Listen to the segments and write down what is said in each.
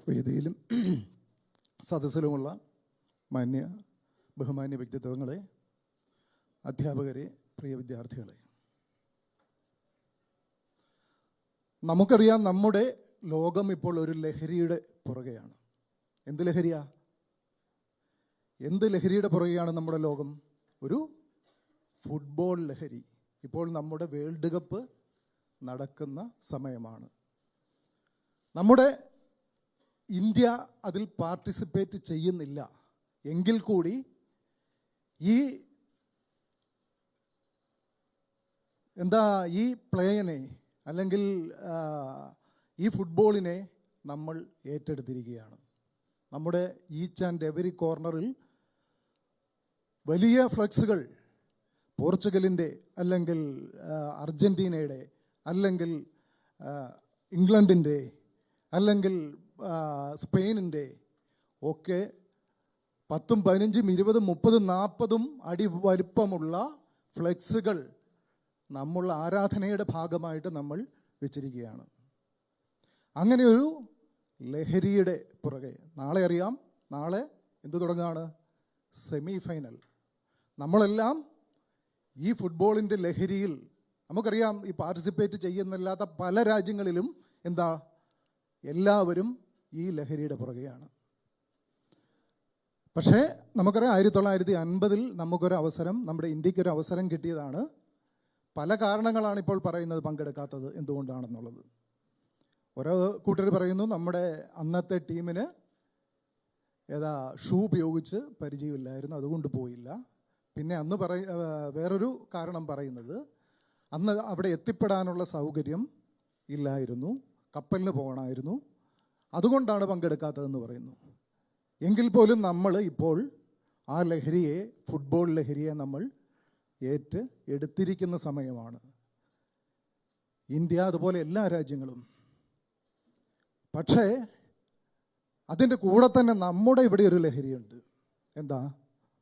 വേദിയിലും സദസ്സിലുമുള്ള ബഹുമാന്യ വ്യക്തിത്വങ്ങളെ, അധ്യാപകരെ, പ്രിയ വിദ്യാർത്ഥികളെ, നമുക്കറിയാം നമ്മുടെ ലോകം ഇപ്പോൾ ഒരു ലഹരിയുടെ പുറകെയാണ്. എന്ത് ലഹരിയാ? എന്ത് ലഹരിയുടെ പുറകെയാണ് നമ്മുടെ ലോകം? ഒരു ഫുട്ബോൾ ലഹരി. ഇപ്പോൾ നമ്മുടെ വേൾഡ് കപ്പ് നടക്കുന്ന സമയമാണ്. നമ്മുടെ ഇന്ത്യ അതിൽ പാർട്ടിസിപ്പേറ്റ് ചെയ്യുന്നില്ല എങ്കിൽ കൂടി ഈ പ്ലേയനെ അല്ലെങ്കിൽ ഈ ഫുട്ബോളിനെ നമ്മൾ ഏറ്റെടുത്തിരിക്കുകയാണ്. നമ്മുടെ ഈച്ച് ആൻഡ് എവരി കോർണറിൽ വലിയ ഫ്ലക്സുകൾ പോർച്ചുഗലിൻ്റെ അല്ലെങ്കിൽ അർജൻറ്റീനയുടെ അല്ലെങ്കിൽ ഇംഗ്ലണ്ടിൻ്റെ അല്ലെങ്കിൽ സ്പെയിനിൻ്റെ ഒക്കെ 10, 15, 20, 30, 40 അടി വലിപ്പമുള്ള ഫ്ലെക്സുകൾ നമ്മൾ ആരാധനയുടെ ഭാഗമായിട്ട് നമ്മൾ വെച്ചിരിക്കുകയാണ്. അങ്ങനെ ഒരു ലഹരിയുടെ പുറകെ നാളെ അറിയാം. നാളെ എന്ത് തുടങ്ങുകയാണ്? Semi final. നമ്മളെല്ലാം ഈ ഫുട്ബോളിൻ്റെ ലഹരിയിൽ, നമുക്കറിയാം ഈ പാർട്ടിസിപ്പേറ്റ് ചെയ്യുന്നില്ലാത്ത പല രാജ്യങ്ങളിലും എല്ലാവരും ഈ ലഹരിയുടെ പുറകെയാണ്. പക്ഷേ നമുക്കറിയാം 1950 നമുക്കൊരു അവസരം, നമ്മുടെ ഇന്ത്യക്കൊരു അവസരം കിട്ടിയതാണ്. പല കാരണങ്ങളാണ് ഇപ്പോൾ പറയുന്നത് പങ്കെടുക്കാത്തത് എന്തുകൊണ്ടാണെന്നുള്ളത്. ഓരോ കൂട്ടർ പറയുന്നു നമ്മുടെ അന്നത്തെ ടീമിന് ഷൂ ഉപയോഗിച്ച് പരിചയമില്ലായിരുന്നു, അതുകൊണ്ട് പോയില്ല. പിന്നെ അന്ന് വേറൊരു കാരണം പറയുന്നത് അന്ന് അവിടെ എത്തിപ്പെടാനുള്ള സൗകര്യം ഇല്ലായിരുന്നു, കപ്പലിന് പോകണമായിരുന്നു, അതുകൊണ്ടാണ് പങ്കെടുക്കാത്തതെന്ന് പറയുന്നു. എങ്കിൽ പോലും നമ്മൾ ഇപ്പോൾ ആ ലഹരിയെ, ഫുട്ബോൾ ലഹരിയെ നമ്മൾ എടുത്തിരിക്കുന്ന സമയമാണ്. ഇന്ത്യ അതുപോലെ എല്ലാ രാജ്യങ്ങളും. പക്ഷേ അതിൻ്റെ കൂടെ തന്നെ നമ്മുടെ ഇവിടെ ഒരു ലഹരിയുണ്ട്.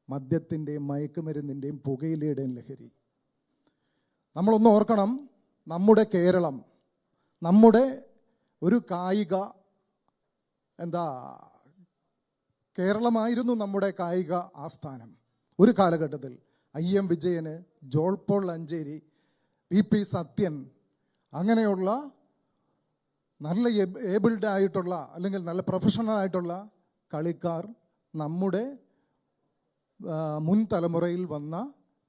മദ്യത്തിൻ്റെയും മയക്കുമരുന്നിൻ്റെയും പുകയിലയുടെയും ലഹരി. നമ്മളൊന്ന് ഓർക്കണം, നമ്മുടെ കേരളം, നമ്മുടെ ഒരു കായിക കേരളമായിരുന്നു നമ്മുടെ കായിക ആസ്ഥാനം ഒരു കാലഘട്ടത്തിൽ. IM വിജയന്, ജോൾ പോൾ അഞ്ചേരി, VP സത്യൻ, അങ്ങനെയുള്ള നല്ല ഏബിൾഡ് ആയിട്ടുള്ള അല്ലെങ്കിൽ നല്ല പ്രൊഫഷണൽ ആയിട്ടുള്ള കളിക്കാർ നമ്മുടെ മുൻ തലമുറയിൽ വന്ന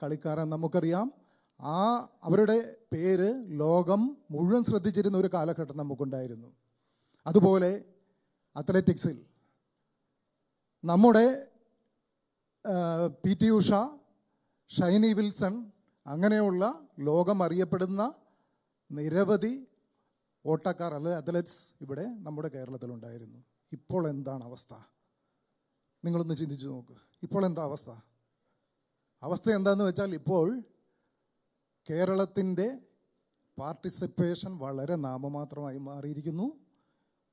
കളിക്കാരൻ നമുക്കറിയാം. അവരുടെ പേര് ലോകം മുഴുവൻ ശ്രദ്ധിച്ചിരുന്ന ഒരു കാലഘട്ടം നമുക്കുണ്ടായിരുന്നു. അതുപോലെ അത്ലറ്റിക്സിൽ നമ്മുടെ PT ഉഷ, ഷൈനി വിൽസൺ, അങ്ങനെയുള്ള ലോകം അറിയപ്പെടുന്ന നിരവധി ഓട്ടക്കാർ അല്ലെങ്കിൽ അത്ലറ്റ്സ് ഇവിടെ നമ്മുടെ കേരളത്തിലുണ്ടായിരുന്നു. ഇപ്പോൾ എന്താണ് അവസ്ഥ? നിങ്ങളൊന്ന് ചിന്തിച്ചു നോക്ക്. ഇപ്പോൾ എന്താ അവസ്ഥ? എന്താണെന്ന് വെച്ചാൽ ഇപ്പോൾ കേരളത്തിൻ്റെ പാർട്ടിസിപ്പേഷൻ വളരെ നാമമാത്രമായി മാറിയിരിക്കുന്നു.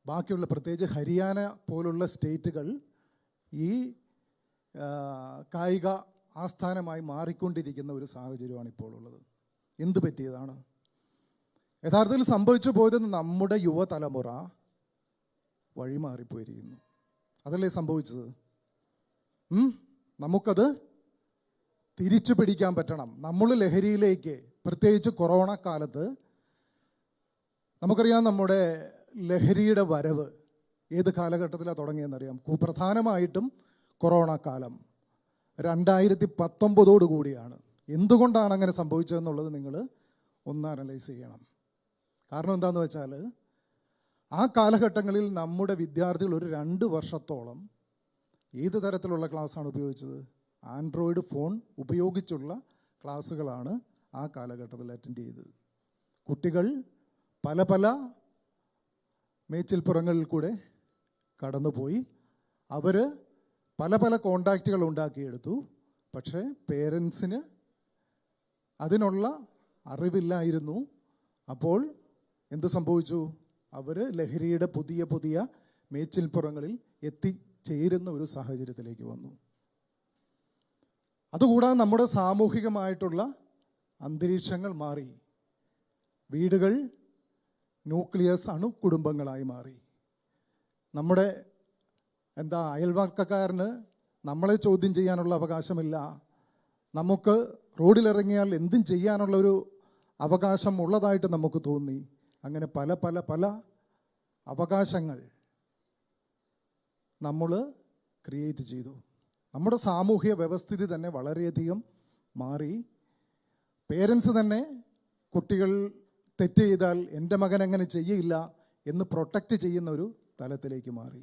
ബാക്കിയുള്ള പ്രത്യേകിച്ച് ഹരിയാന പോലുള്ള സ്റ്റേറ്റുകൾ ഈ കായിക ആസ്ഥാനമായി മാറിക്കൊണ്ടിരിക്കുന്ന ഒരു സാഹചര്യമാണ് ഇപ്പോൾ ഉള്ളത്. എന്ത് പറ്റിയതാണ്? യഥാർത്ഥത്തിൽ സംഭവിച്ചു പോയത് നമ്മുടെ യുവതലമുറ വഴിമാറിപ്പോയിരിക്കുന്നു. അതല്ലേ സംഭവിച്ചത്? നമുക്കത് തിരിച്ചു പിടിക്കാൻ പറ്റണം. നമ്മൾ ലഹരിയിലേക്ക്, പ്രത്യേകിച്ച് കൊറോണ കാലത്ത് നമുക്കറിയാം നമ്മുടെ ലഹരിയുടെ വരവ് ഏത് കാലഘട്ടത്തിലാണ് തുടങ്ങിയെന്നറിയാം. പ്രധാനമായിട്ടും കൊറോണ കാലം 2019 കൂടിയാണ്. എന്തുകൊണ്ടാണ് അങ്ങനെ സംഭവിച്ചതെന്നുള്ളത് നിങ്ങൾ ഒന്ന് അനലൈസ് ചെയ്യണം. കാരണം എന്താണെന്ന് വെച്ചാൽ ആ കാലഘട്ടങ്ങളിൽ നമ്മുടെ വിദ്യാർത്ഥികൾ ഒരു 2 വർഷത്തോളം ഏത് തരത്തിലുള്ള ക്ലാസ്സാണ് ഉപയോഗിച്ചത്? ആൻഡ്രോയിഡ് ഫോൺ ഉപയോഗിച്ചുള്ള ക്ലാസ്സുകളാണ് ആ കാലഘട്ടത്തിൽ അറ്റൻഡ് ചെയ്തത്. കുട്ടികൾ പല മേച്ചിൽപ്പുറങ്ങളിൽ കൂടെ കടന്നുപോയി. അവർ പല കോണ്ടാക്റ്റുകൾ ഉണ്ടാക്കിയെടുത്തു. പക്ഷേ പേരൻസിന് അതിനുള്ള അറിവില്ലായിരുന്നു. അപ്പോൾ എന്ത് സംഭവിച്ചു? അവർ ലഹരിയുടെ പുതിയ മേച്ചിൽപ്പുറങ്ങളിൽ എത്തിച്ചേരുന്ന ഒരു സാഹചര്യത്തിലേക്ക് വന്നു. അതുകൂടാതെ നമ്മുടെ സാമൂഹികമായിട്ടുള്ള അന്തരീക്ഷങ്ങൾ മാറി. വീടുകൾ ന്യൂക്ലിയസ് അണുകുടുംബങ്ങളായി മാറി. നമ്മുടെ അയൽവക്കക്കാരന് നമ്മളെ ചോദ്യം ചെയ്യാനുള്ള അവകാശമില്ല, നമുക്ക് റോഡിലിറങ്ങിയാൽ എന്തും ചെയ്യാനുള്ളൊരു അവകാശം ഉള്ളതായിട്ട് നമുക്ക് തോന്നി. അങ്ങനെ പല പല പല അവകാശങ്ങൾ നമ്മൾ ക്രിയേറ്റ് ചെയ്തു. നമ്മുടെ സാമൂഹ്യ വ്യവസ്ഥിതി തന്നെ വളരെയധികം മാറി. പേരൻസ് തന്നെ കുട്ടികൾ തെറ്റ് ചെയ്താൽ എൻ്റെ മകൻ അങ്ങനെ ചെയ്യില്ല എന്ന് പ്രൊട്ടക്റ്റ് ചെയ്യുന്ന ഒരു തലത്തിലേക്ക് മാറി.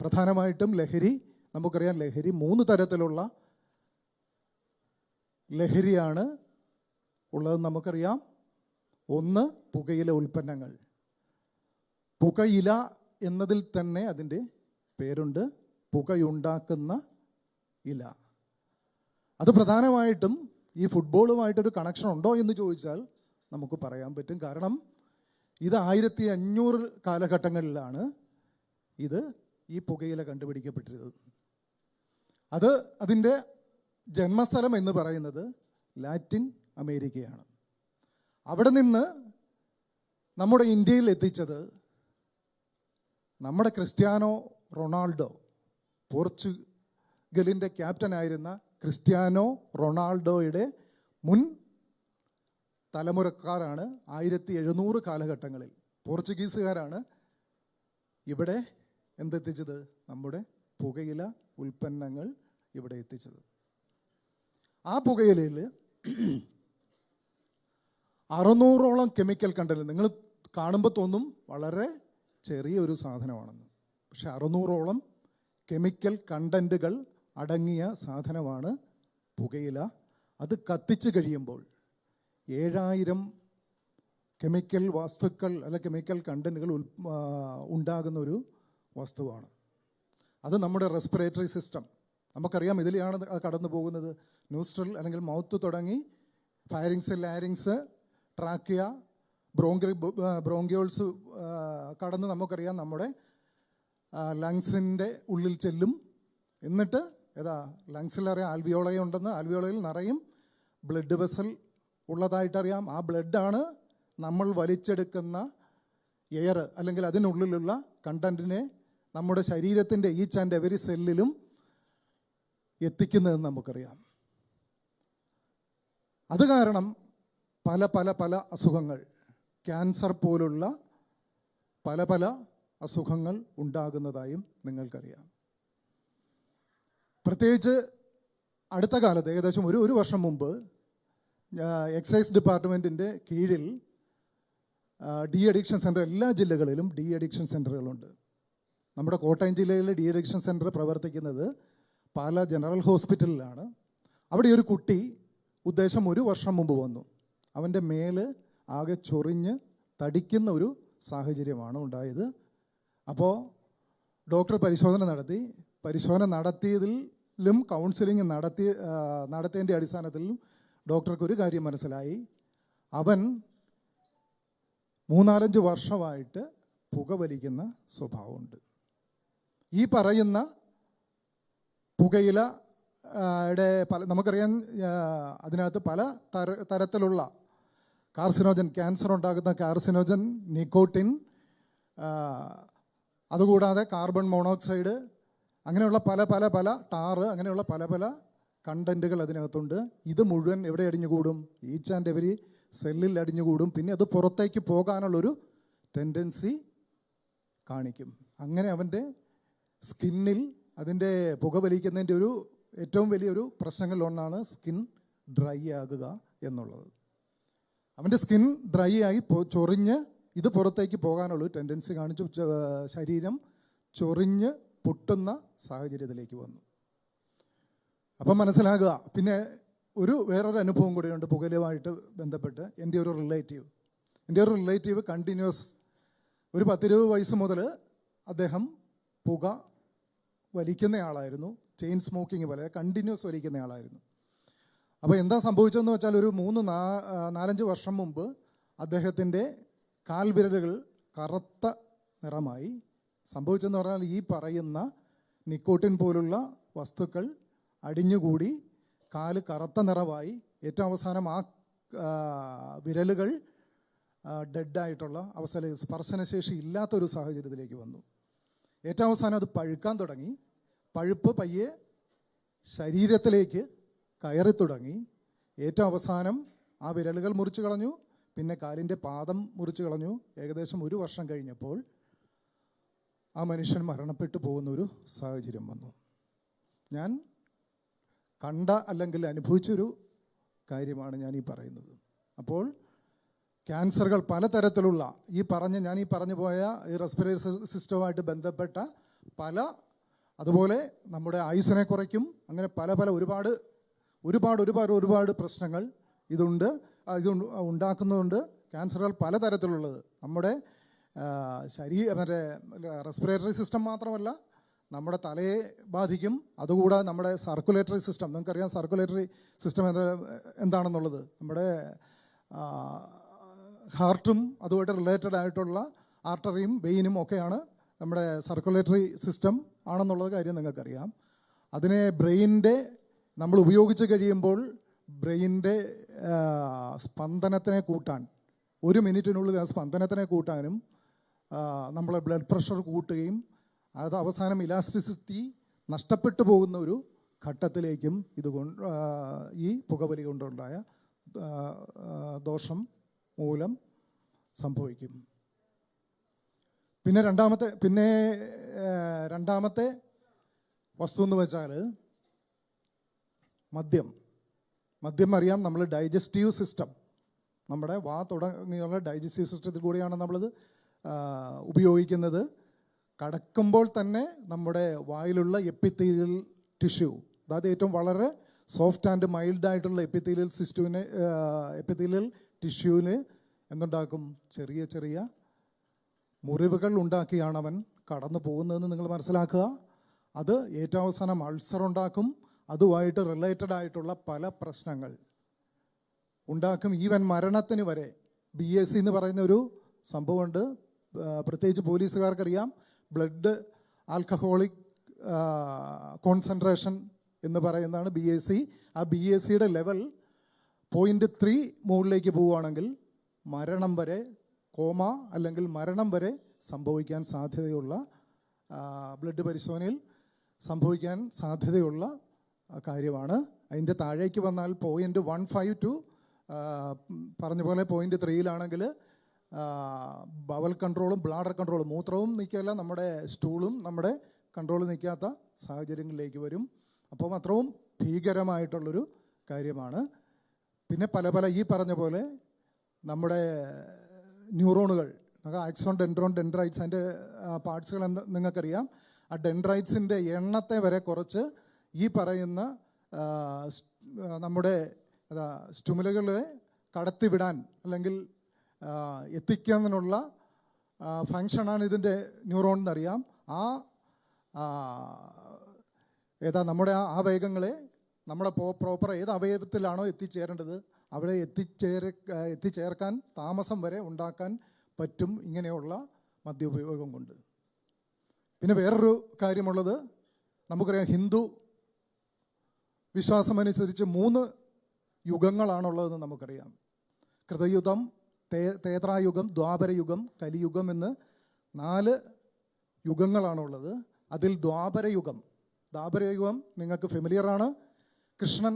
പ്രധാനമായിട്ടും ലഹരി, നമുക്കറിയാം ലഹരി 3 തരത്തിലുള്ള ലഹരിയാണ് ഉള്ളതെന്ന് നമുക്കറിയാം. ഒന്ന് പുകയില ഉൽപ്പന്നങ്ങൾ. പുകയില എന്നതിൽ തന്നെ അതിൻ്റെ പേരുണ്ട്, പുകയുണ്ടാക്കുന്ന ഇല. അത് പ്രധാനമായിട്ടും ഈ ഫുട്ബോളുമായിട്ടൊരു കണക്ഷൻ ഉണ്ടോ എന്ന് ചോദിച്ചാൽ നമുക്ക് പറയാൻ പറ്റും. കാരണം ഇത് 1500 കാലഘട്ടങ്ങളിലാണ് ഈ പുകയില കണ്ടുപിടിക്കപ്പെട്ടിരുന്നത്. അതിൻ്റെ ജന്മസ്ഥലം എന്ന് പറയുന്നത് ലാറ്റിൻ അമേരിക്കയാണ്. അവിടെ നിന്ന് നമ്മുടെ ഇന്ത്യയിൽ എത്തിച്ചത് നമ്മുടെ ക്രിസ്ത്യാനോ റൊണാൾഡോ, പോർച്ചുഗലിൻ്റെ ക്യാപ്റ്റനായിരുന്ന ക്രിസ്ത്യാനോ റൊണാൾഡോയുടെ മുൻ തലമുറക്കാരാണ്. 1700 കാലഘട്ടങ്ങളിൽ പോർച്ചുഗീസുകാരാണ് ഇവിടെ എന്തെത്തിച്ചത്, നമ്മുടെ പുകയില ഉൽപ്പന്നങ്ങൾ ഇവിടെ എത്തിച്ചത്. ആ പുകയിലയിൽ 600ഓളം കെമിക്കൽ കണ്ടന്റ്. നിങ്ങൾ കാണുമ്പോൾ തോന്നും വളരെ ചെറിയൊരു സാധനമാണെന്ന്, പക്ഷെ 600ഓളം കെമിക്കൽ കണ്ടന്റുകൾ അടങ്ങിയ സാധനമാണ് പുകയില. അത് കത്തിച്ച് കഴിയുമ്പോൾ 7000 കെമിക്കൽ വസ്തുക്കൾ കെമിക്കൽ കണ്ടന്റുകൾ ഉണ്ടാകുന്ന ഒരു വസ്തുവാണ്. അത് നമ്മുടെ റെസ്പിറേറ്ററി സിസ്റ്റം, നമുക്കറിയാം ഇതിലെയാണ് കടന്നു പോകുന്നത്. നോസ്ട്രൽ അല്ലെങ്കിൽ മൗത്ത് തുടങ്ങി ഫയറിങ്സ്, ലാരിങ്സ്, ട്രാക്കിയ, ബ്രോങ്കിയോൾസ് കടന്ന് നമുക്കറിയാം നമ്മുടെ ലങ്സിൻ്റെ ഉള്ളിൽ ചെല്ലും. എന്നിട്ട് ലങ്സിലറിയാം ആൽവിയോളയുണ്ടെന്ന്, ആൽവിയോളയിൽ നിറയും ബ്ലഡ് വെസൽ ഉള്ളതായിട്ടറിയാം. ആ ബ്ലഡാണ് നമ്മൾ വലിച്ചെടുക്കുന്ന എയർ അല്ലെങ്കിൽ അതിനുള്ളിലുള്ള കണ്ടന്റിനെ നമ്മുടെ ശരീരത്തിൻ്റെ ഈച്ച് ആൻഡ് എവരി സെല്ലിലും എത്തിക്കുന്നതെന്ന് നമുക്കറിയാം. അത് കാരണം പല പല പല അസുഖങ്ങൾ, ക്യാൻസർ പോലുള്ള പല പല അസുഖങ്ങൾ ഉണ്ടാകുന്നതായും നിങ്ങൾക്കറിയാം. പ്രത്യേകിച്ച് അടുത്ത കാലത്ത് ഏകദേശം ഒരു വർഷം മുമ്പ് എക്സൈസ് ഡിപ്പാർട്ട്മെൻറ്റിൻ്റെ കീഴിൽ ഡി അഡിക്ഷൻ സെൻറ്റർ, എല്ലാ ജില്ലകളിലും ഡി അഡിക്ഷൻ സെൻറ്ററുകളുണ്ട്. നമ്മുടെ കോട്ടയം ജില്ലയിലെ ഡി അഡിക്ഷൻ സെൻറ്റർ പ്രവർത്തിക്കുന്നത് പാലാ ജനറൽ ഹോസ്പിറ്റലിലാണ്. അവിടെ ഒരു കുട്ടി ഉദ്ദേശം 1 വർഷം മുമ്പ് വന്നു. അവൻ്റെ മേല് ആകെ ചൊറിഞ്ഞ് തടിക്കുന്ന ഒരു സാഹചര്യമാണ് ഉണ്ടായത്. അപ്പോൾ ഡോക്ടർ പരിശോധന നടത്തിയതിലും കൗൺസിലിംഗ് നടത്തിയതിൻ്റെ അടിസ്ഥാനത്തിലും ഡോക്ടർക്ക് ഒരു കാര്യം മനസ്സിലായി, അവൻ 3-4 വർഷമായിട്ട് പുകവലിക്കുന്ന സ്വഭാവമുണ്ട്. ഈ പറയുന്ന പുകയിലയുടെ നമുക്കറിയാം അതിനകത്ത് പല തരത്തിലുള്ള കാർസിനോജൻ, ക്യാൻസർ ഉണ്ടാകുന്ന കാർസിനോജൻ, നിക്കോട്ടിൻ, അതുകൂടാതെ കാർബൺ മോണോക്സൈഡ്, അങ്ങനെയുള്ള പല പല പല ടാറ്, അങ്ങനെയുള്ള പല പല കണ്ടന്റുകൾ അതിനകത്തുണ്ട്. ഇത് മുഴുവൻ എവിടെ അടിഞ്ഞുകൂടും? ഈച്ച് ആൻഡ് എവരി സെല്ലിൽ അടിഞ്ഞുകൂടും. പിന്നെ അത് പുറത്തേക്ക് പോകാനുള്ളൊരു ടെൻഡൻസി കാണിക്കും. അങ്ങനെ അവൻ്റെ സ്കിന്നിൽ അതിൻ്റെ പുകവലിക്കുന്നതിൻ്റെ ഒരു ഏറ്റവും വലിയൊരു പ്രശ്നങ്ങളിലൊന്നാണ് സ്കിൻ ഡ്രൈ ആകുക എന്നുള്ളത്. അവൻ്റെ സ്കിൻ ഡ്രൈ ആയി ചൊറിഞ്ഞ് ഇത് പുറത്തേക്ക് പോകാനുള്ളൊരു ടെൻഡൻസി കാണിച്ചു. ശരീരം ചൊറിഞ്ഞ് പൊട്ടുന്ന സാഹചര്യത്തിലേക്ക് വന്നു. അപ്പം മനസ്സിലാകുക. പിന്നെ വേറൊരു അനുഭവം കൂടെയുണ്ട് പുകയിലുമായിട്ട് ബന്ധപ്പെട്ട്. എൻ്റെ ഒരു റിലേറ്റീവ് കണ്ടിന്യൂസ് ഒരു 10-20 വയസ്സ് മുതൽ അദ്ദേഹം പുക വലിക്കുന്നയാളായിരുന്നു. ചെയിൻ സ്മോക്കിങ് പോലെ കണ്ടിന്യൂസ് വലിക്കുന്നയാളായിരുന്നു. അപ്പോൾ എന്താ സംഭവിച്ചതെന്ന് വെച്ചാൽ ഒരു 3-4-5 വർഷം മുമ്പ് അദ്ദേഹത്തിൻ്റെ കാൽവിരലുകൾ കറുത്ത നിറമായി. സംഭവിച്ചെന്ന് പറഞ്ഞാൽ ഈ പറയുന്ന നിക്കോട്ടിൻ പോലുള്ള വസ്തുക്കൾ അടിഞ്ഞുകൂടി കാല് കറുത്ത നിറമായി. ഏറ്റവും അവസാനം ആ വിരലുകൾ ഡെഡായിട്ടുള്ള അവസ്ഥയിൽ സ്പർശനശേഷി ഇല്ലാത്തൊരു സാഹചര്യത്തിലേക്ക് വന്നു. ഏറ്റവും അവസാനം അത് പഴുക്കാൻ തുടങ്ങി. പഴുപ്പ് പയ്യെ ശരീരത്തിലേക്ക് കയറി തുടങ്ങി. ഏറ്റവും അവസാനം ആ വിരലുകൾ മുറിച്ച് കളഞ്ഞു, പിന്നെ കാലിൻ്റെ പാദം മുറിച്ച് കളഞ്ഞു. ഏകദേശം 1 വർഷം കഴിഞ്ഞപ്പോൾ ആ മനുഷ്യൻ മരണപ്പെട്ടു പോകുന്നൊരു സാഹചര്യം വന്നു. ഞാൻ കണ്ട അല്ലെങ്കിൽ അനുഭവിച്ചൊരു കാര്യമാണ് ഞാൻ ഈ പറയുന്നത്. അപ്പോൾ ക്യാൻസറുകൾ പലതരത്തിലുള്ള ഞാൻ ഈ പറഞ്ഞു പോയ ഈ റെസ്പിറേറ്ററി സിസ്റ്റവുമായിട്ട് ബന്ധപ്പെട്ട അതുപോലെ നമ്മുടെ ആയുസ്സിനെ കുറയ്ക്കും, അങ്ങനെ ഒരുപാട് പ്രശ്നങ്ങൾ ഇത് ഉണ്ടാക്കുന്നുണ്ട്. ക്യാൻസറുകൾ പലതരത്തിലുള്ളത് നമ്മുടെ റെസ്പിറേറ്ററി സിസ്റ്റം മാത്രമല്ല, നമ്മുടെ തലയെ ബാധിക്കും. അതുകൂടാതെ നമ്മുടെ സർക്കുലേറ്ററി സിസ്റ്റം, നിങ്ങൾക്കറിയാം സർക്കുലേറ്ററി സിസ്റ്റം എന്താണെന്നുള്ളത്. നമ്മുടെ ഹാർട്ടും അതുമായിട്ട് റിലേറ്റഡ് ആയിട്ടുള്ള ആർട്ടറിയും വെയിനും ഒക്കെയാണ് നമ്മുടെ സർക്കുലേറ്ററി സിസ്റ്റം ആണെന്നുള്ളത് കാര്യം നിങ്ങൾക്കറിയാം. അതിനെ നമ്മൾ ഉപയോഗിച്ച് കഴിയുമ്പോൾ ബ്രെയിനിൻ്റെ സ്പന്ദനത്തിനെ കൂട്ടാൻ, 1 മിനിറ്റിനുള്ളിൽ ആ സ്പന്ദനത്തിനെ കൂട്ടാനും നമ്മളെ ബ്ലഡ് പ്രഷർ കൂട്ടുകയും അത് അവസാനം ഇലാസ്റ്റിസിറ്റി നഷ്ടപ്പെട്ടു പോകുന്ന ഒരു ഘട്ടത്തിലേക്കും ഈ പുകവലി കൊണ്ടുണ്ടായ ദോഷം മൂലം സംഭവിക്കും. പിന്നെ രണ്ടാമത്തെ വസ്തു എന്ന് വെച്ചാൽ മദ്യം അറിയാം. നമ്മൾ ഡൈജസ്റ്റീവ് സിസ്റ്റം, നമ്മുടെ തുടങ്ങിയുള്ള ഡൈജസ്റ്റീവ് സിസ്റ്റത്തിൽ കൂടിയാണ് നമ്മളത് ഉപയോഗിക്കുന്നത്. കടക്കുമ്പോൾ തന്നെ നമ്മുടെ വായിലുള്ള എപ്പിത്തീലിയൽ ടിഷ്യൂ, അതായത് ഏറ്റവും വളരെ സോഫ്റ്റ് ആൻഡ് മൈൽഡ് ആയിട്ടുള്ള എപ്പിത്തീലിയൽ ടിഷ്യൂവിന് എന്തുണ്ടാക്കും? ചെറിയ ചെറിയ മുറിവുകൾ ഉണ്ടാക്കിയാണ് അവൻ കടന്നു പോകുന്നതെന്ന് നിങ്ങൾ മനസ്സിലാക്കുക. അത് ഏറ്റവും അവസാനം അൾസർ ഉണ്ടാക്കും. അതുമായിട്ട് റിലേറ്റഡ് ആയിട്ടുള്ള പല പ്രശ്നങ്ങൾ ഉണ്ടാക്കും. ഈവൻ മരണത്തിന് വരെ. BAC എന്ന് പറയുന്ന ഒരു സംഭവമുണ്ട്, പ്രത്യേകിച്ച് പോലീസുകാർക്കറിയാം. ബ്ലഡ് ആൽക്കഹോളിക് കോൺസെൻട്രേഷൻ എന്ന് പറയുന്നതാണ് BAC. ആ BACയുടെ ലെവൽ 0.3 മുകളിലേക്ക് പോവുകയാണെങ്കിൽ മരണം വരെ, കോമ അല്ലെങ്കിൽ മരണം വരെ സംഭവിക്കാൻ സാധ്യതയുള്ള, ബ്ലഡ് പരിശോധനയിൽ സംഭവിക്കാൻ സാധ്യതയുള്ള കാര്യമാണ്. അതിൻ്റെ താഴേക്ക് വന്നാൽ 0.15 ടു പറഞ്ഞ പോലെ 0.3 ബവൽ കൺട്രോളും ബ്ലാഡർ കൺട്രോളും, മൂത്രവും നിൽക്കില്ല, നമ്മുടെ സ്റ്റൂളും നമ്മുടെ കൺട്രോൾ നിൽക്കാത്ത സാഹചര്യങ്ങളിലേക്ക് വരും. അപ്പം അത്രയും ഭീകരമായിട്ടുള്ളൊരു കാര്യമാണ്. പിന്നെ പല ഈ പറഞ്ഞ പോലെ നമ്മുടെ ന്യൂറോണുകൾ, ആക്സോൺ, ഡെൻഡ്രോൺ, ഡെൻഡ്രൈറ്റ്സ്, അതിൻ്റെ പാർട്സുകൾ നിങ്ങൾക്കറിയാം. ആ ഡെൻഡ്രൈറ്റ്സിൻ്റെ എണ്ണത്തെ വരെ കുറച്ച് ഈ പറയുന്ന നമ്മുടെ സ്റ്റിമുലുകളെ കടത്തിവിടാൻ അല്ലെങ്കിൽ എത്തിക്കുന്നതിനുള്ള ഫങ്ഷനാണ് ഇതിൻ്റെ ന്യൂറോൺ എന്നറിയാം. നമ്മുടെ ആ വേഗങ്ങളെ നമ്മുടെ പ്രോപ്പർ ഏത് അവയവത്തിലാണോ എത്തിച്ചേരേണ്ടത് അവിടെ എത്തിച്ചേർക്കാൻ താമസം വരെ ഉണ്ടാക്കാൻ പറ്റും ഇങ്ങനെയുള്ള മദ്യോപയോഗം കൊണ്ട്. പിന്നെ വേറൊരു കാര്യമുള്ളത്, നമുക്കറിയാം ഹിന്ദു വിശ്വാസമനുസരിച്ച് 3 യുഗങ്ങളാണുള്ളതെന്ന് നമുക്കറിയാം. കൃതയുഗം, തേത്രായുഗം, ദ്വാപരയുഗം, കലിയുഗം എന്ന് 4 യുഗങ്ങളാണുള്ളത്. അതിൽ ദ്വാപരയുഗം നിങ്ങൾക്ക് ഫെമിലിയറാണ്. കൃഷ്ണൻ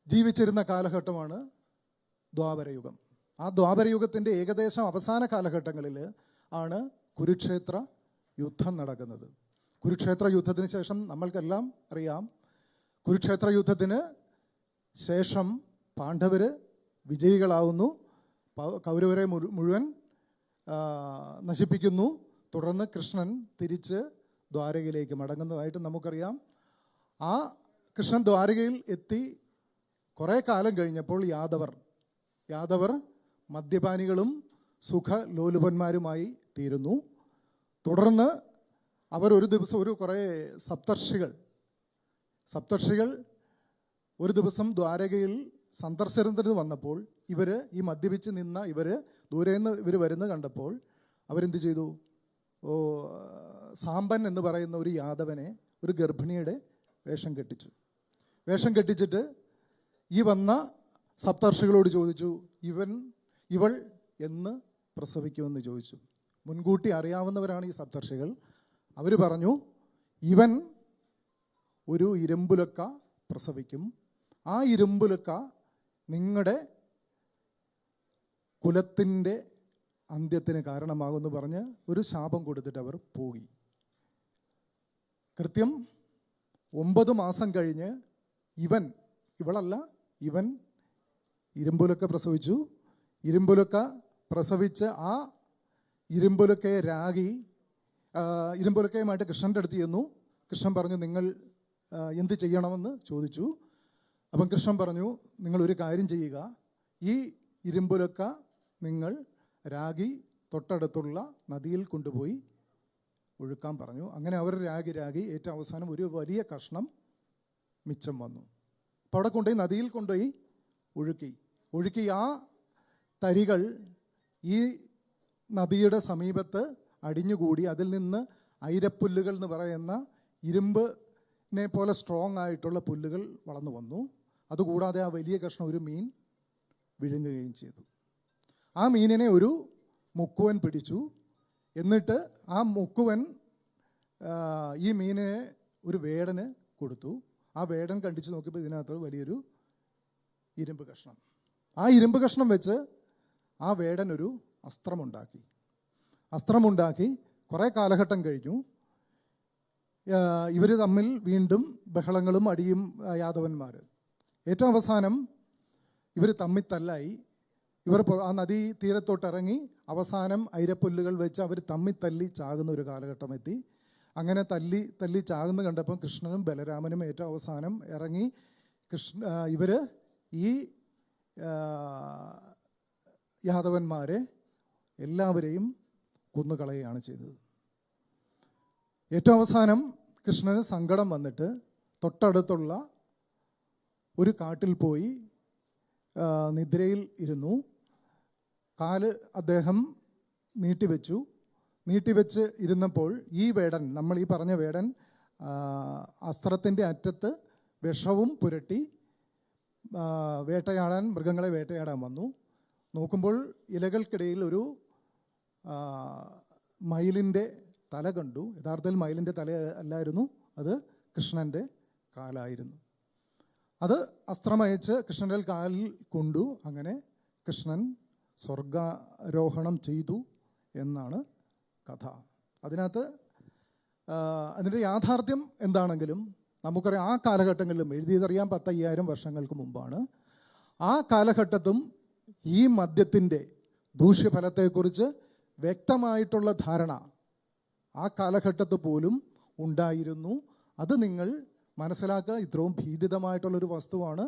ജീവിച്ചിരുന്ന കാലഘട്ടമാണ് ദ്വാപരയുഗം. ആ ദ്വാപരയുഗത്തിൻ്റെ ഏകദേശം അവസാന കാലഘട്ടങ്ങളിൽ ആണ് കുരുക്ഷേത്ര യുദ്ധം നടക്കുന്നത്. കുരുക്ഷേത്ര യുദ്ധത്തിന് ശേഷം നമ്മൾക്കെല്ലാം അറിയാം, കുരുക്ഷേത്ര യുദ്ധത്തിന് ശേഷം പാണ്ഡവർ വിജയികളാവുന്നു, കൗരവരെ മുഴുവൻ നശിപ്പിക്കുന്നു. തുടർന്ന് കൃഷ്ണൻ തിരിച്ച് ദ്വാരകയിലേക്ക് മടങ്ങുന്നതായിട്ട് നമുക്കറിയാം. ആ കൃഷ്ണൻ ദ്വാരകയിൽ എത്തി കുറേ കാലം കഴിഞ്ഞപ്പോൾ യാദവർ മദ്യപാനികളും സുഖലോലുപന്മാരുമായി തീരുന്നു. തുടർന്ന് അവർ ഒരു ദിവസം കുറേ സപ്തർഷികൾ ഒരു ദിവസം ദ്വാരകയിൽ സന്ദർശനത്തിന് വന്നപ്പോൾ ഈ മദ്യപിച്ച് നിന്ന ദൂരെ നിന്ന് ഇവർ വരുന്നത് കണ്ടപ്പോൾ അവരെന്ത് ചെയ്തു? സാമ്പൻ എന്ന് പറയുന്ന ഒരു യാദവനെ, ഒരു ഗർഭിണിയുടെ വേഷം കെട്ടിച്ചിട്ട് ഈ വന്ന സപ്തർഷികളോട് ചോദിച്ചു, ഇവൾ എന്ന് പ്രസവിക്കുമെന്ന് ചോദിച്ചു. മുൻകൂട്ടി അറിയാവുന്നവരാണ് ഈ സപ്തർഷികൾ. അവർ പറഞ്ഞു, ഇവൻ ഒരു ഇരുമ്പുലക്ക പ്രസവിക്കും, ആ ഇരുമ്പുലക്ക നിങ്ങളുടെ കുലത്തിൻ്റെ അന്ത്യത്തിന് കാരണമാകുമെന്ന് പറഞ്ഞ് ഒരു ശാപം കൊടുത്തിട്ട് അവർ പോയി. കൃത്യം 9 മാസം കഴിഞ്ഞ് ഇവൻ ഇരുമ്പുലക്ക പ്രസവിച്ചു. ഇരുമ്പുലക്ക പ്രസവിച്ച് ആ ഇരുമ്പുലക്കയുമായിട്ട് കൃഷ്ണൻ്റെ അടുത്ത് ചെന്നു. കൃഷ്ണൻ പറഞ്ഞു, നിങ്ങൾ എന്ത് ചെയ്യണമെന്ന് ചോദിച്ചു. അപ്പം കൃഷ്ണൻ പറഞ്ഞു, നിങ്ങളൊരു കാര്യം ചെയ്യുക, ഈ ഇരുമ്പുലക്ക നിങ്ങൾ രാഗി തൊട്ടടുത്തുള്ള നദിയിൽ കൊണ്ടുപോയി ഒഴുക്കാൻ പറഞ്ഞു. അങ്ങനെ അവർ രാഗി ഏറ്റവും അവസാനം ഒരു വലിയ കഷ്ണം മിച്ചം വന്നു. അപ്പോൾ അവിടെ കൊണ്ടുപോയി നദിയിൽ കൊണ്ടുപോയി ഒഴുക്കി ആ തരികൾ ഈ നദിയുടെ സമീപത്ത് അടിഞ്ഞുകൂടി അതിൽ നിന്ന് ഐരപ്പുല്ലുകൾ എന്ന് പറയുന്ന ഇരുമ്പിനെ പോലെ സ്ട്രോങ് ആയിട്ടുള്ള പുല്ലുകൾ വളർന്നു വന്നു. അതുകൂടാതെ ആ വലിയ കഷ്ണം ഒരു മീൻ വിഴുങ്ങുകയും ചെയ്തു. ആ മീനിനെ ഒരു മുക്കുവൻ പിടിച്ചു. എന്നിട്ട് ആ മുക്കുവൻ ഈ മീനിനെ ഒരു വേടന് കൊടുത്തു. ആ വേടൻ കണ്ടിച്ച് നോക്കിയപ്പോൾ ഇതിനകത്ത് വലിയൊരു ഇരുമ്പ് കഷ്ണം. ആ ഇരുമ്പ് കഷ്ണം വെച്ച് ആ വേടൻ ഒരു അസ്ത്രമുണ്ടാക്കി. കുറേ കാലഘട്ടം കഴിഞ്ഞു. ഇവർ തമ്മിൽ വീണ്ടും ബഹളങ്ങളും അടിയും യാദവന്മാർ. ഏറ്റവും അവസാനം ഇവർ തമ്മിൽ തല്ലായി. ഇവർ ആ നദീ തീരത്തോട്ടിറങ്ങി അവസാനം ഐരപ്പുല്ലുകൾ വെച്ച് അവർ തമ്മിൽ തല്ലി ചാകുന്ന ഒരു കാലഘട്ടം എത്തി. അങ്ങനെ തല്ലി ചാകുന്ന കണ്ടപ്പം കൃഷ്ണനും ബലരാമനും ഏറ്റവും അവസാനം ഇറങ്ങി ഇവർ ഈ യാദവന്മാരെ എല്ലാവരെയും കൊന്നുകളയുകയാണ് ചെയ്തത്. ഏറ്റവും അവസാനം കൃഷ്ണന് സങ്കടം വന്നിട്ട് തൊട്ടടുത്തുള്ള ഒരു കാട്ടിൽ പോയി നിദ്രയിൽ ഇരുന്നു. കാല് അദ്ദേഹം നീട്ടിവെച്ച് ഇരുന്നപ്പോൾ ഈ വേടൻ, നമ്മൾ ഈ പറഞ്ഞ വേടൻ, അസ്ത്രത്തിൻ്റെ അറ്റത്ത് വിഷവും പുരട്ടി മൃഗങ്ങളെ വേട്ടയാടാൻ വന്നു. നോക്കുമ്പോൾ ഇലകൾക്കിടയിൽ ഒരു മയിലിൻ്റെ തല കണ്ടു. യഥാർത്ഥത്തിൽ മയിലിൻ്റെ തല അല്ലായിരുന്നു, അത് കൃഷ്ണൻ്റെ കാലായിരുന്നു. അത് അസ്ത്രമയച്ച് കൃഷ്ണൻ്റെ കാലിൽ കൊണ്ടു. അങ്ങനെ കൃഷ്ണൻ സ്വർഗാരോഹണം ചെയ്തു എന്നാണ് കഥ. അതിൻ്റെ യാഥാർത്ഥ്യം എന്താണെങ്കിലും നമുക്കറിയാം, ആ കാലഘട്ടങ്ങളിലും എഴുതിയതറിയാൻ 10,000 വർഷങ്ങൾക്ക് മുമ്പാണ്. ആ കാലഘട്ടത്തും ഈ മദ്യത്തിൻ്റെ ദൂഷ്യഫലത്തെക്കുറിച്ച് വ്യക്തമായിട്ടുള്ള ധാരണ ആ കാലഘട്ടത്ത് പോലും ഉണ്ടായിരുന്നു. അത് നിങ്ങൾ മനസ്സിലാക്കുക. ഇത്രയും ഭീതിതമായിട്ടുള്ളൊരു വസ്തുവാണ്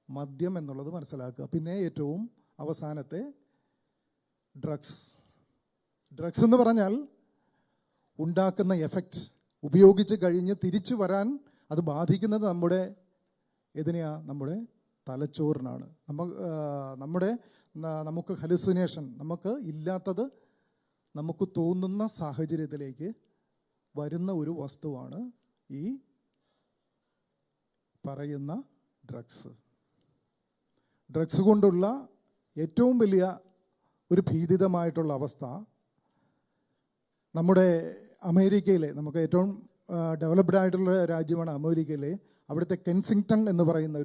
മദ്യം എന്നുള്ളത് മനസ്സിലാക്കുക. പിന്നെ ഏറ്റവും അവസാനത്തെ ഡ്രഗ്സ് എന്ന് പറഞ്ഞാൽ ഉണ്ടാക്കുന്ന എഫക്റ്റ് ഉപയോഗിച്ച് കഴിഞ്ഞ് തിരിച്ചു വരാൻ അത് ബാധിക്കുന്നത് നമ്മുടെ തലച്ചോറിനാണ്. നമുക്ക് ഹലുസിനേഷൻ, നമുക്ക് ഇല്ലാത്തത് നമുക്ക് തോന്നുന്ന സാഹചര്യത്തിലേക്ക് വരുന്ന ഒരു വസ്തുവാണ് ഈ പറയുന്ന ഡ്രഗ്സ് കൊണ്ടുള്ള ഏറ്റവും വലിയ ഒരു ഭീതിതമായിട്ടുള്ള അവസ്ഥ നമ്മുടെ അമേരിക്കയിലെ, നമുക്ക് ഏറ്റവും ഡെവലപ്ഡ് ആയിട്ടുള്ള രാജ്യമാണ് അമേരിക്കയിലെ, അവിടുത്തെ കെൻസിങ്ടൺ എന്ന് പറയുന്ന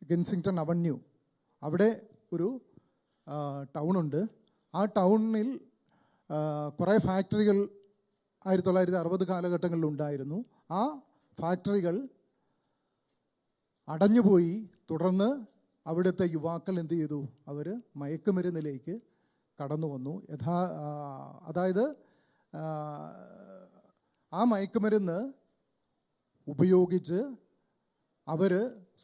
കെൻസിങ്ടൺ അവന്യൂ, അവിടെ ഒരു ടൗണുണ്ട്. ആ ടൗണിൽ കുറേ ഫാക്ടറികൾ 1960 കാലഘട്ടങ്ങളിൽ ഉണ്ടായിരുന്നു. ആ ഫാക്ടറികൾ അടഞ്ഞുപോയി. തുടർന്ന് അവിടുത്തെ യുവാക്കൾ എന്ത് ചെയ്തു? അവർ മയക്കുമരുന്നിലേക്ക് കടന്നു വന്നു. അതായത് ആ മയക്കുമരുന്ന് ഉപയോഗിച്ച് അവർ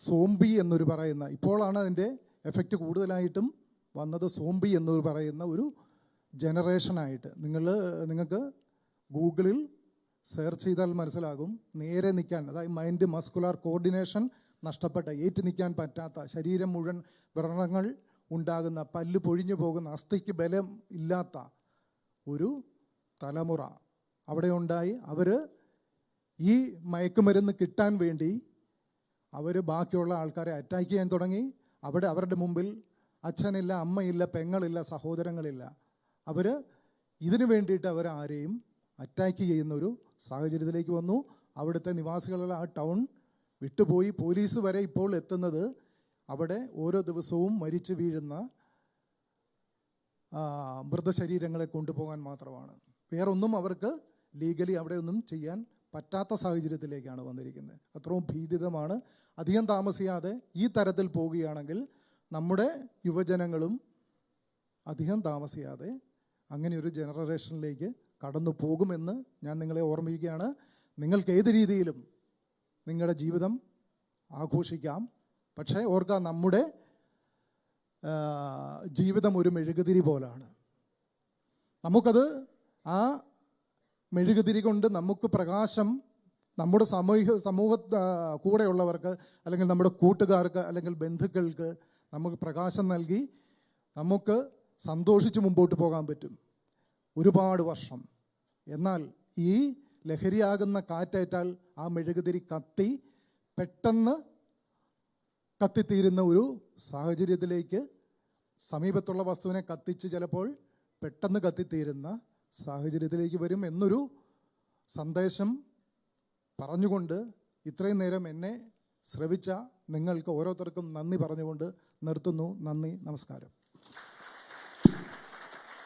സോംബി എന്നൊരു പറയുന്ന, ഇപ്പോഴാണ് അതിൻ്റെ എഫക്റ്റ് കൂടുതലായിട്ടും വന്നത്, സോംബി എന്നൊരു പറയുന്ന ഒരു ജനറേഷനായിട്ട് നിങ്ങൾക്ക് ഗൂഗിളിൽ സെർച്ച് ചെയ്താൽ മനസ്സിലാകും. നേരെ നിൽക്കാൻ, അതായത് മൈൻഡ് മസ്കുലാർ കോർഡിനേഷൻ നഷ്ടപ്പെട്ട, ഏറ്റു നിൽക്കാൻ പറ്റാത്ത, ശരീരം മുഴുവൻ വ്രണങ്ങൾ ഉണ്ടാകുന്ന, പല്ല് പൊഴിഞ്ഞു പോകുന്ന, അസ്ഥിക്ക് ബലം ഇല്ലാത്ത ഒരു തലമുറ അവിടെ ഉണ്ടായി. അവർ ഈ മയക്കുമരുന്ന് കിട്ടാൻ വേണ്ടി ബാക്കിയുള്ള ആൾക്കാരെ അറ്റാക്ക് ചെയ്യാൻ തുടങ്ങി. അവരുടെ മുമ്പിൽ അച്ഛനില്ല, അമ്മയില്ല, പെങ്ങളില്ല, സഹോദരങ്ങളില്ല. അവർ ഇതിനു വേണ്ടിയിട്ട് അവർ ആരെയും അറ്റാക്ക് ചെയ്യുന്ന ഒരു സാഹചര്യത്തിലേക്ക് വന്നു. അവിടുത്തെ നിവാസികളുടെ ആ ടൗൺ വിട്ടുപോയി. പോലീസ് വരെ ഇപ്പോൾ എത്തുന്നത് അവിടെ ഓരോ ദിവസവും മരിച്ചു വീഴുന്ന മൃതശരീരങ്ങളെ കൊണ്ടുപോകാൻ മാത്രമാണ്. വേറൊന്നും അവർക്ക് ലീഗലി അവിടെ ഒന്നും ചെയ്യാൻ പറ്റാത്ത സാഹചര്യത്തിലേക്കാണ് വന്നിരിക്കുന്നത്. അത്രയും ഭീതിതമാണ്. അധികം താമസിയാതെ ഈ തരത്തിൽ പോവുകയാണെങ്കിൽ നമ്മുടെ യുവജനങ്ങളും അധികം താമസിയാതെ അങ്ങനെ ഒരു ജനറേഷനിലേക്ക് കടന്നു പോകുമെന്ന് ഞാൻ നിങ്ങളെ ഓർമ്മിപ്പിക്കുകയാണ്. നിങ്ങൾക്ക് ഏത് രീതിയിലും നിങ്ങളുടെ ജീവിതം ആഘോഷിക്കാം. പക്ഷേ ഓർക്കുക, നമ്മുടെ ജീവിതം ഒരു മെഴുകുതിരി പോലാണ്. നമുക്കത് ആ മെഴുകുതിരി കൊണ്ട് നമുക്ക് പ്രകാശം നമ്മുടെ സമൂഹ കൂടെയുള്ളവർക്ക് അല്ലെങ്കിൽ നമ്മുടെ കൂട്ടുകാർക്ക് അല്ലെങ്കിൽ ബന്ധുക്കൾക്ക് നമുക്ക് പ്രകാശം നൽകി നമുക്ക് സന്തോഷിച്ച് മുമ്പോട്ട് പോകാൻ പറ്റും ഒരുപാട് വർഷം. എന്നാൽ ഈ ലഹരിയാകുന്ന കാറ്റേറ്റാൽ ആ മെഴുകുതിരി കത്തി പെട്ടെന്ന് കത്തിത്തീരുന്ന ഒരു സാഹചര്യത്തിലേക്ക്, സമീപത്തുള്ള വസ്തുവിനെ കത്തിച്ച് ചിലപ്പോൾ പെട്ടെന്ന് കത്തിത്തീരുന്ന സാഹചര്യത്തിലേക്ക് വരും എന്നൊരു സന്ദേശം പറഞ്ഞുകൊണ്ട് ഇത്രയും നേരം എന്നെ ശ്രവിച്ച നിങ്ങൾക്ക് ഓരോരുത്തർക്കും നന്ദി പറഞ്ഞുകൊണ്ട് നിർത്തുന്നു. നന്ദി, നമസ്കാരം.